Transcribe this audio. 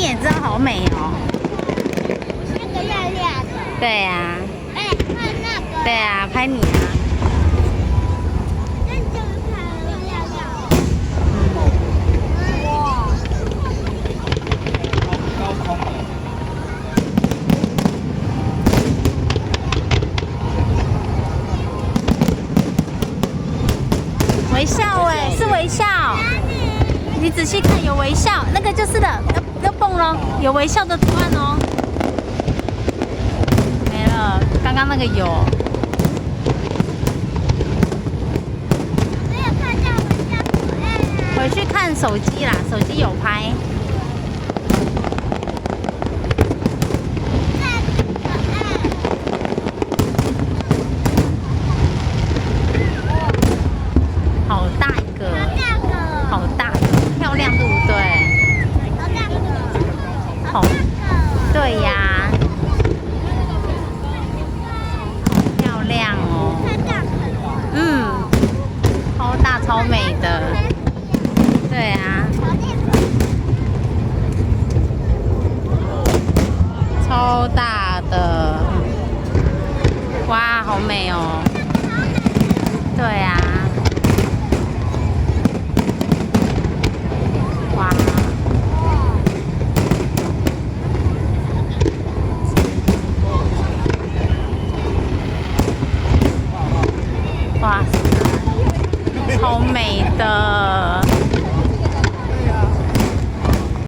也知道好美哦。那个亮亮的。对呀。哎，看那个。对啊，拍你啊。那就是看亮亮的。哇。高空的。微笑哎，是微笑。你仔细看，有微笑，那个就是的，要蹦咯，有微笑的图案哦。没了，刚刚那个有。没有看到微笑图案啊。回去看手机啦，手机有拍。